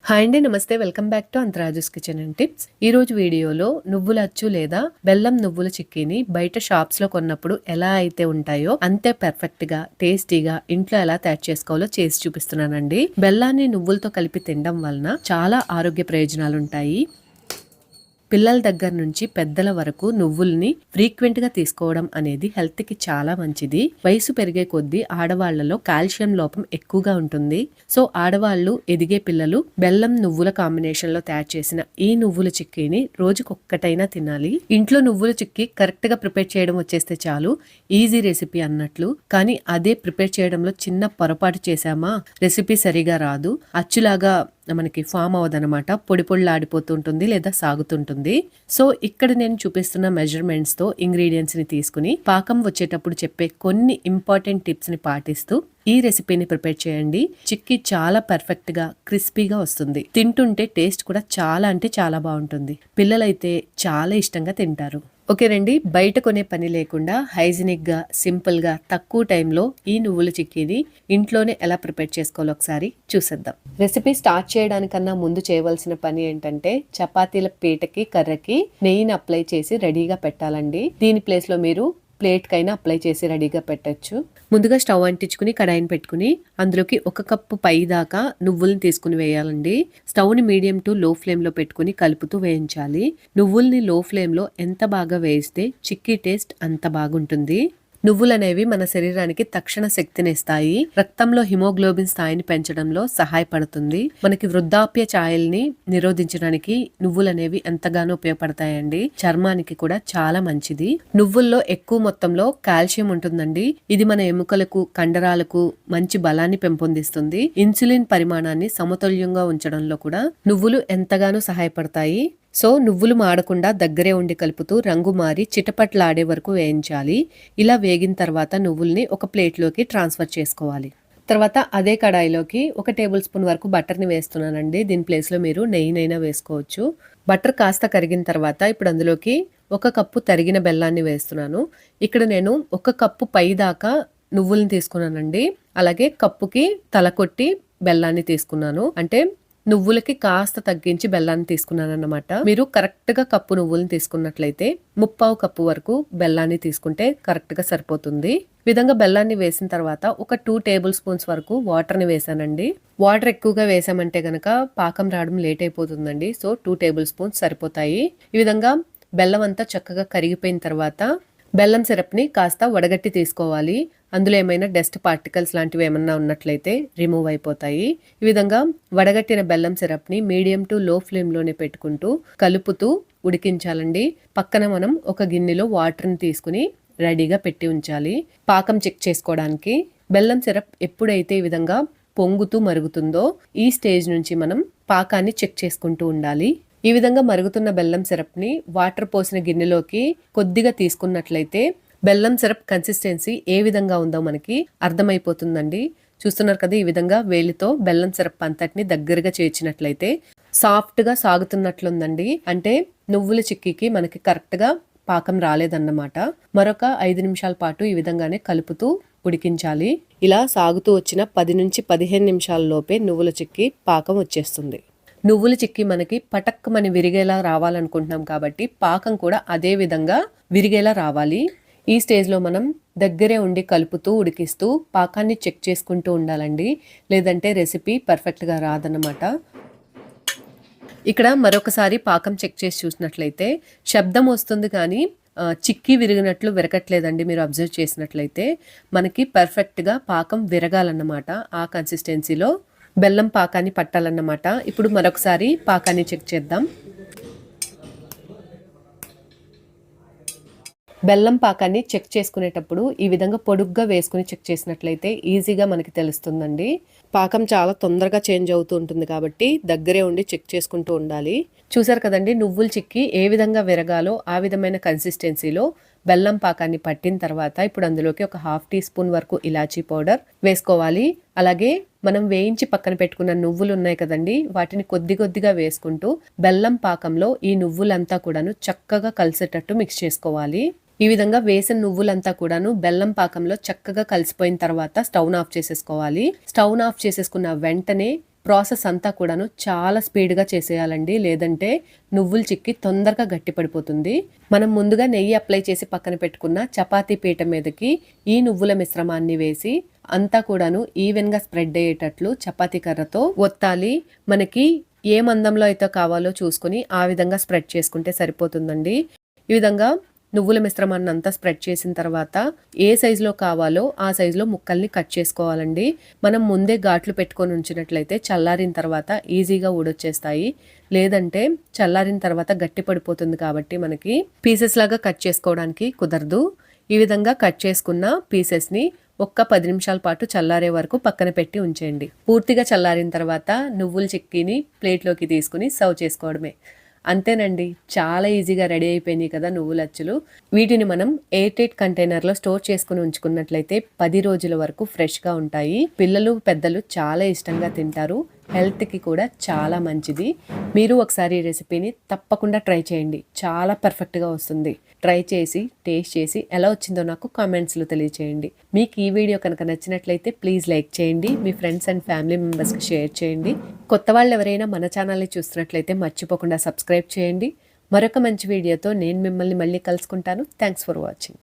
Hi అండి, నమస్తే. Welcome back to అంతరాజుస్ kitchen and tips. ఈ రోజు వీడియోలో నువ్వుల అచ్చు లేదా బెల్లం నువ్వుల చిక్కీని బయట షాప్స్ లో కొన్నప్పుడు ఎలా అయితే ఉంటాయో అంతే పర్ఫెక్ట్ గా టేస్టీగా ఇంట్లో ఎలా తయారు చేసుకోవాలో చేసి చూపిస్తున్నానండి. బెల్లాన్ని నువ్వులతో కలిపి తినడం వలన చాలా ఆరోగ్య ప్రయోజనాలు ఉంటాయి. పిల్లల దగ్గర నుంచి పెద్దల వరకు నువ్వుల్ని ఫ్రీక్వెంట్ గా తీసుకోవడం అనేది హెల్త్ కి చాలా మంచిది. వయసు పెరిగే కొద్దీ ఆడవాళ్లలో కాల్షియం లోపం ఎక్కువగా ఉంటుంది. సో ఆడవాళ్లు, ఎదిగే పిల్లలు బెల్లం నువ్వుల కాంబినేషన్ లో తయారు చేసిన ఈ నువ్వుల చిక్కీని రోజుకొక్కటైనా తినాలి. ఇంట్లో నువ్వుల చిక్కీ కరెక్ట్ గా ప్రిపేర్ చేయడం వచ్చేస్తే చాలు, ఈజీ రెసిపీ అన్నట్లు. కానీ అదే ప్రిపేర్ చేయడంలో చిన్న పొరపాటు చేశామా రెసిపీ సరిగా రాదు, అచ్చులాగా మనకి ఫామ్ అవ్వదనమాట. పొడి పొడిలాడిపోతుంటుంది లేదా సాగుతుంటుంది. సో ఇక్కడ నేను చూపిస్తున్న మెజర్మెంట్స్ తో ఇంగ్రీడియంట్స్ ని తీసుకుని పాకం వచ్చేటప్పుడు చెప్పే కొన్ని ఇంపార్టెంట్ టిప్స్ ని పాటిస్తూ ఈ రెసిపీని ప్రిపేర్ చేయండి. చిక్కీ చాలా పర్ఫెక్ట్ గా క్రిస్పీగా వస్తుంది. తింటుంటే టేస్ట్ కూడా చాలా అంటే చాలా బాగుంటుంది. పిల్లలైతే చాలా ఇష్టంగా తింటారు. ఓకే రండి, బయట కొనే పని లేకుండా హైజీనిక్ గా సింపుల్ గా తక్కువ టైంలో ఈ నువ్వుల చిక్కీని ఇంట్లోనే ఎలా ప్రిపేర్ చేసుకోవాలో ఒకసారి చూసేద్దాం. రెసిపీ స్టార్ట్ చేయడానికన్నా ముందు చేయవలసిన పని ఏంటంటే చపాతీల పీటకి కర్రకి నెయ్యిని అప్లై చేసి రెడీగా పెట్టాలండి. దీని ప్లేస్ లో మీరు ప్లేట్ కైనా అప్లై చేసి రెడీగా పెట్టచ్చు. ముందుగా స్టవ్ అంటించుకుని కడాయిని పెట్టుకుని అందులోకి 1 కప్పు పై దాకా నువ్వుల్ని తీసుకుని వేయాలండి. స్టవ్ ని మీడియం టు లో ఫ్లేమ్ లో పెట్టుకుని కలుపుతూ వేయించాలి. నువ్వుల్ని లో ఫ్లేమ్ లో ఎంత బాగా వేయిస్తే చిక్కీ టేస్ట్ అంత బాగుంటుంది. నువ్వులనేవి మన శరీరానికి తక్షణ శక్తిని ఇస్తాయి. రక్తంలో హిమోగ్లోబిన్ స్థాయిని పెంచడంలో సహాయపడుతుంది. మనకి వృద్ధాప్య ఛాయల్ని నిరోధించడానికి నువ్వులనేవి ఎంతగానో ఉపయోగపడతాయండి. చర్మానికి కూడా చాలా మంచిది. నువ్వుల్లో ఎక్కువ మొత్తంలో కాల్షియం ఉంటుందండి. ఇది మన ఎముకలకు, కండరాలకు మంచి బలాన్ని పెంపొందిస్తుంది. ఇన్సులిన్ పరిమాణాన్ని సమతుల్యంగా ఉంచడంలో కూడా నువ్వులు ఎంతగానో సహాయపడతాయి. సో నువ్వులు మాడకుండా దగ్గరే ఉండి కలుపుతూ రంగు మారి చిటపట్లాడే వరకు వేయించాలి. ఇలా వేగిన తర్వాత నువ్వుల్ని ఒక ప్లేట్లోకి ట్రాన్స్ఫర్ చేసుకోవాలి. తర్వాత అదే కడాయిలోకి 1 టేబుల్ స్పూన్ వరకు బటర్ని వేస్తున్నానండి. దీని ప్లేస్లో మీరు నెయ్యినైనా వేసుకోవచ్చు. బటర్ కాస్త కరిగిన తర్వాత ఇప్పుడు అందులోకి 1 కప్పు తరిగిన బెల్లాన్ని వేస్తున్నాను. ఇక్కడ నేను 1 కప్పు పై దాకా నువ్వుల్ని తీసుకున్నానండి. అలాగే కప్పుకి తలకొట్టి బెల్లాన్ని తీసుకున్నాను. అంటే నువ్వులకి కాస్త తగ్గించి బెల్లాన్ని తీసుకున్నాను అన్నమాట. మీరు కరెక్ట్ గా కప్పు నువ్వులను తీసుకున్నట్లయితే 1/4 కప్పు వరకు బెల్లాన్ని తీసుకుంటే కరెక్ట్ గా సరిపోతుంది. విధంగా బెల్లాన్ని వేసిన తర్వాత ఒక 2 టేబుల్ స్పూన్స్ వరకు వాటర్ ని వేసానండి. వాటర్ ఎక్కువగా వేసామంటే గనక పాకం రావడం లేట్ అయిపోతుందండి. సో 2 టేబుల్ స్పూన్స్ సరిపోతాయి. ఈ విధంగా బెల్లం అంతా చక్కగా కరిగిపోయిన తర్వాత బెల్లం సిరప్ ని కాస్త వడగట్టి తీసుకోవాలి. అందులో ఏమైనా డస్ట్ పార్టికల్స్ లాంటివి ఏమన్నా ఉన్నట్లయితే రిమూవ్ అయిపోతాయి. ఈ విధంగా వడగట్టిన బెల్లం సిరప్ ని మీడియం టు లో ఫ్లేమ్ లోనే పెట్టుకుంటూ కలుపుతూ ఉడికించాలండి. పక్కన మనం ఒక గిన్నెలో వాటర్ ని తీసుకుని రెడీగా పెట్టి ఉంచాలి. పాకం చెక్ చేసుకోవడానికి బెల్లం సిరప్ ఎప్పుడైతే ఈ విధంగా పొంగుతూ మరుగుతుందో ఈ స్టేజ్ నుంచి మనం పాకాన్ని చెక్ చేసుకుంటూ ఉండాలి. ఈ విధంగా మరుగుతున్న బెల్లం సిరప్ ని వాటర్ పోసిన గిన్నెలోకి కొద్దిగా తీసుకున్నట్లయితే బెల్లం సిరప్ కన్సిస్టెన్సీ ఏ విధంగా ఉందో మనకి అర్థమైపోతుందండి. చూస్తున్నారు కదా, ఈ విధంగా వేలితో బెల్లం సిరప్ అంతటిని దగ్గరగా చేర్చినట్లయితే సాఫ్ట్ గా సాగుతున్నట్లుందండి. అంటే నువ్వుల చిక్కీకి మనకి కరెక్ట్ గా పాకం రాలేదన్నమాట. మరొక 5 నిమిషాల పాటు ఈ విధంగానే కలుపుతూ ఉడికించాలి. ఇలా సాగుతూ వచ్చిన 10 నుంచి 15 నిమిషాల లోపే నువ్వుల చిక్కీ పాకం వచ్చేస్తుంది. నువ్వుల చిక్కీ మనకి పటక్కమని విరిగేలా రావాలనుకుంటున్నాం కాబట్టి పాకం కూడా అదే విధంగా విరిగేలా రావాలి. ఈ స్టేజ్లో మనం దగ్గరే ఉండి కలుపుతూ ఉడికిస్తూ పాకాన్ని చెక్ చేసుకుంటూ ఉండాలండి. లేదంటే రెసిపీ పర్ఫెక్ట్గా రాదన్నమాట. ఇక్కడ మరొకసారి పాకం చెక్ చేసి చూసినట్లయితే శబ్దం వస్తుంది కానీ చిక్కీ విరిగినట్లు విరగట్లేదండి. మీరు అబ్జర్వ్ చేసినట్లయితే మనకి పర్ఫెక్ట్గా పాకం విరగాలన్నమాట. ఆ కన్సిస్టెన్సీలో బెల్లం పాకాన్ని పట్టాలన్నమాట. ఇప్పుడు మరొకసారి పాకాన్ని చెక్ చేద్దాం. బెల్లం పాకాన్ని చెక్ చేసుకునేటప్పుడు ఈ విధంగా పొడుగ్గా వేసుకుని చెక్ చేసినట్లయితే ఈజీగా మనకి తెలుస్తుందండి. పాకం చాలా తొందరగా చేంజ్ అవుతూ ఉంటుంది కాబట్టి దగ్గరే ఉండి చెక్ చేసుకుంటూ ఉండాలి. చూసారు కదండి, నువ్వులు చిక్కి ఏ విధంగా విరగాలో ఆ విధమైన కన్సిస్టెన్సీలో బెల్లం పాకాన్ని పట్టిన తర్వాత ఇప్పుడు అందులోకి ఒక 1/2 టీ స్పూన్ వరకు ఇలాచీ పౌడర్ వేసుకోవాలి. అలాగే మనం వేయించి పక్కన పెట్టుకున్న నువ్వులు ఉన్నాయి కదండి, వాటిని కొద్ది కొద్దిగా వేసుకుంటూ బెల్లం పాకంలో ఈ నువ్వులంతా కూడాను చక్కగా కలిసేటట్టు మిక్స్ చేసుకోవాలి. ఈ విధంగా వేసిన నువ్వులంతా కూడాను బెల్లం పాకంలో చక్కగా కలిసిపోయిన తర్వాత స్టవ్ ఆఫ్ చేసేసుకోవాలి. స్టవ్ ఆఫ్ చేసేసుకున్న వెంటనే ప్రాసెస్ అంతా కూడాను చాలా స్పీడ్గా చేసేయాలండి, లేదంటే నువ్వుల చిక్కీ తొందరగా గట్టి పడిపోతుంది. మనం ముందుగా నెయ్యి అప్లై చేసి పక్కన పెట్టుకున్న చపాతీ పీట మీదకి ఈ నువ్వుల మిశ్రమాన్ని వేసి అంతా కూడాను ఈవెన్గా స్ప్రెడ్ అయ్యేటట్లు చపాతీ కర్రతో ఒత్తాలి. మనకి ఏ మందంలో అయితే కావాలో చూసుకుని ఆ విధంగా స్ప్రెడ్ చేసుకుంటే సరిపోతుందండి. ఈ విధంగా నువ్వుల మిశ్రమాన్ని అంతా స్ప్రెడ్ చేసిన తర్వాత ఏ సైజులో కావాలో ఆ సైజులో ముక్కల్ని కట్ చేసుకోవాలండి. మనం ముందే ఘాట్లు పెట్టుకొని ఉంచినట్లయితే చల్లారిన తర్వాత ఈజీగా ఊడొచ్చేస్తాయి, లేదంటే చల్లారిన తర్వాత గట్టి పడిపోతుంది కాబట్టి మనకి పీసెస్ లాగా కట్ చేసుకోవడానికి కుదరదు. ఈ విధంగా కట్ చేసుకున్న పీసెస్ని ఒక్క 10 నిమిషాల పాటు చల్లారే వరకు పక్కన పెట్టి ఉంచేయండి. పూర్తిగా చల్లారిన తర్వాత నువ్వుల చిక్కీని ప్లేట్లోకి తీసుకుని సర్వ్ చేసుకోవడమే. అంతేనండి, చాలా ఈజీగా రెడీ అయిపోయినాయి కదా నువ్వుల అచ్చులు. వీటిని మనం ఎయిర్ టైట్ కంటైనర్లో స్టోర్ చేసుకుని ఉంచుకున్నట్లయితే 10 రోజుల వరకు ఫ్రెష్గా ఉంటాయి. పిల్లలు పెద్దలు చాలా ఇష్టంగా తింటారు, హెల్త్కి కూడా చాలా మంచిది. మీరు ఒకసారి ఈ రెసిపీని తప్పకుండా ట్రై చేయండి, చాలా పర్ఫెక్ట్గా వస్తుంది. ట్రై చేసి టేస్ట్ చేసి ఎలా వచ్చిందో నాకు కామెంట్స్లో తెలియచేయండి. మీకు ఈ వీడియో కనుక నచ్చినట్లయితే ప్లీజ్ లైక్ చేయండి, మీ ఫ్రెండ్స్ అండ్ ఫ్యామిలీ మెంబర్స్కి షేర్ చేయండి. కొత్త వాళ్ళు ఎవరైనా మన ఛానల్ని చూస్తున్నట్లయితే మర్చిపోకుండా సబ్స్క్రైబ్ చేయండి. మరొక మంచి వీడియోతో నేను మిమ్మల్ని మళ్ళీ కలుసుకుంటాను. Thanks for watching.